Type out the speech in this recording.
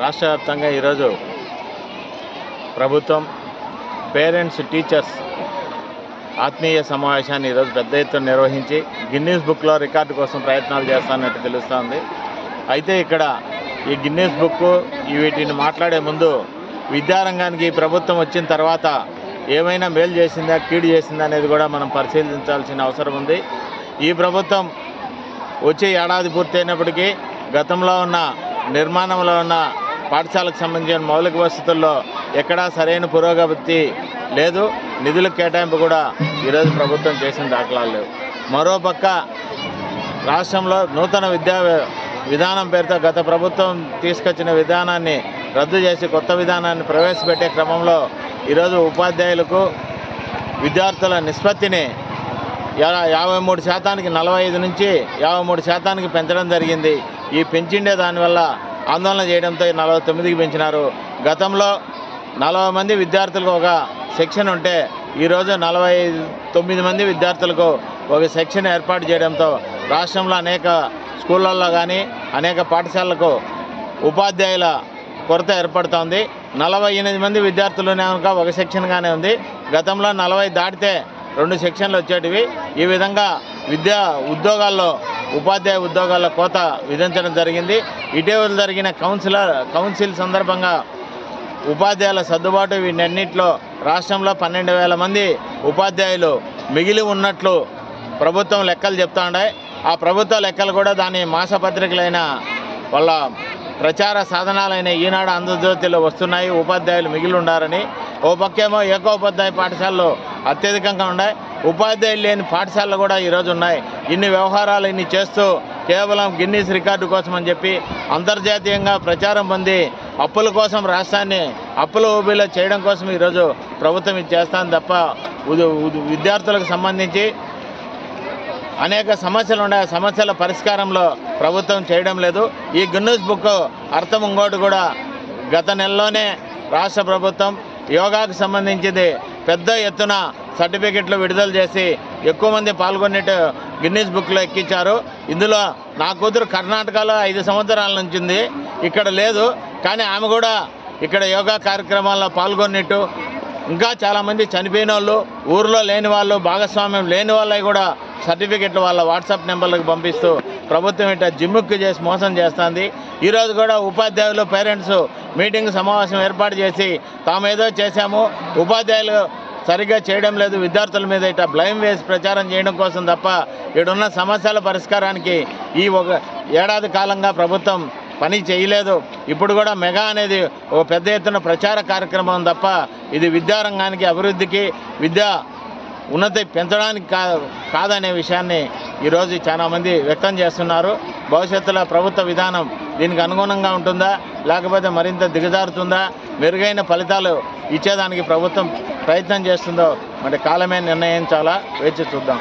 రాష్ట్ర వ్యాప్తంగా ఈరోజు ప్రభుత్వం పేరెంట్స్ టీచర్స్ ఆత్మీయ సమావేశాన్ని ఈరోజు పెద్ద ఎత్తున నిర్వహించి గిన్నీస్ బుక్లో రికార్డు కోసం ప్రయత్నాలు చేస్తున్నట్టు తెలుస్తోంది. అయితే ఇక్కడ ఈ గిన్నీస్ బుక్ వీటిని మాట్లాడే ముందు విద్యారంగానికి ప్రభుత్వం వచ్చిన తర్వాత ఏమైనా మేలు చేసిందా కీడు చేసిందా అనేది కూడా మనం పరిశీలించాల్సిన అవసరం ఉంది. ఈ ప్రభుత్వం వచ్చే ఏడాది పూర్తయినప్పటికీ గతంలో ఉన్న నిర్మాణంలో ఉన్న పాఠశాలకు సంబంధించిన మౌలిక వసతుల్లో ఎక్కడా సరైన పురోగతి లేదు. నిధుల కేటాయింపు కూడా ఈరోజు ప్రభుత్వం చేసిన దాఖలాలు లేవు. మరోపక్క రాష్ట్రంలో నూతన విద్యా విధానం పేరుతో గత ప్రభుత్వం తీసుకొచ్చిన విధానాన్ని రద్దు చేసి కొత్త విధానాన్ని ప్రవేశపెట్టే క్రమంలో ఈరోజు ఉపాధ్యాయులకు విద్యార్థుల నిష్పత్తిని 53% 45 నుంచి 53% పెంచడం జరిగింది. ఈ పెంచిండే దానివల్ల ఆందోళన చేయడంతో 49కి పెంచినారు. గతంలో 40 మంది విద్యార్థులకు ఒక సెక్షన్ ఉంటే ఈరోజు 49 మంది విద్యార్థులకు ఒక సెక్షన్ ఏర్పాటు చేయడంతో రాష్ట్రంలో అనేక స్కూళ్ళల్లో కానీ అనేక పాఠశాలలకు ఉపాధ్యాయుల కొరత ఏర్పడుతోంది. 48 మంది విద్యార్థులు కనుక ఒక సెక్షన్గానే ఉంది. గతంలో 40 దాటితే 2 సెక్షన్లు వచ్చేటివి. ఈ విధంగా ఉపాధ్యాయ ఉద్యోగాల్లో కోత విధించడం జరిగింది. ఇటీవల జరిగిన కౌన్సిల్ సందర్భంగా ఉపాధ్యాయుల సర్దుబాటు వీటన్నిటిలో రాష్ట్రంలో 12,000 మంది ఉపాధ్యాయులు మిగిలి ఉన్నట్లు ప్రభుత్వం లెక్కలు చెప్తా ఉన్నాయి. ఆ ప్రభుత్వ లెక్కలు కూడా దాని మాసపత్రికలైన వాళ్ళ ప్రచార సాధనాలైన ఈనాడు ఆంధ్రజ్యోతిలో వస్తున్నాయి. ఉపాధ్యాయులు మిగిలి ఉండారని. ఓ పక్కేమో ఏకోపాధ్యాయ పాఠశాలలు అత్యధికంగా ఉన్నాయి. ఉపాధ్యాయులు లేని పాఠశాలలు కూడా ఈరోజు ఉన్నాయి. ఇన్ని వ్యవహారాలు ఇన్ని చేస్తూ కేవలం గిన్నీస్ రికార్డు కోసం అని చెప్పి అంతర్జాతీయంగా ప్రచారం పొంది అప్పుల కోసం రాష్ట్రాన్ని అప్పుల ఊబిలో చేయడం కోసం ఈరోజు ప్రభుత్వం ఇది చేస్తాను తప్ప విద్యార్థులకు సంబంధించి అనేక సమస్యలు ఉన్నాయి. ఆ సమస్యల పరిష్కారంలో ప్రభుత్వం చేయడం లేదు. ఈ గిన్నీస్ బుక్ అర్థం ఇంకోటి కూడా గత నెలలోనే రాష్ట్ర ప్రభుత్వం యోగాకు సంబంధించింది పెద్ద ఎత్తున సర్టిఫికెట్లు విడుదల చేసి ఎక్కువ మంది పాల్గొనేట్టు గిన్నీస్ బుక్లో ఎక్కించారు. ఇందులో నా కూతురు కర్ణాటకలో 5 సంవత్సరాల నుంచి ఉంది, ఇక్కడ లేదు. కానీ ఆమె కూడా ఇక్కడ యోగా కార్యక్రమాల్లో పాల్గొనేట్టు ఇంకా చాలామంది చనిపోయిన వాళ్ళు, ఊరిలో లేని వాళ్ళు, భాగస్వామ్యం లేని వాళ్ళవి కూడా సర్టిఫికెట్లు వాళ్ళ వాట్సాప్ నెంబర్లకు పంపిస్తూ ప్రభుత్వం ఇట్లా జిమ్ముక్కు చేసి మోసం చేస్తుంది. ఈరోజు కూడా ఉపాధ్యాయులు పేరెంట్స్ మీటింగ్ సమావేశం ఏర్పాటు చేసి తామేదో చేశాము, ఉపాధ్యాయులు సరిగ్గా చేయడం లేదు, విద్యార్థుల మీద ఇట్లా బ్లైమ్ వేసి ప్రచారం చేయడం కోసం తప్ప ఇక్కడున్న సమస్యల పరిష్కారానికి ఈ 1 ఏడాది కాలంగా ప్రభుత్వం పని చేయలేదు. ఇప్పుడు కూడా మెగా అనేది ఒక పెద్ద ఎత్తున ప్రచార కార్యక్రమం తప్ప ఇది విద్యారంగానికి అభివృద్ధికి విద్యా ఉన్నతి పెంచడానికి కాదనే విషయాన్ని ఈరోజు చాలామంది వ్యక్తం చేస్తున్నారు. భవిష్యత్తులో ప్రభుత్వ విధానం దీనికి అనుగుణంగా ఉంటుందా లేకపోతే మరింత దిగజారుతుందా, మెరుగైన ఫలితాలు ఇచ్చేదానికి ప్రభుత్వం ప్రయత్నం చేస్తుందో మరి కాలమే నిర్ణయించాలా, వేచి చూద్దాం.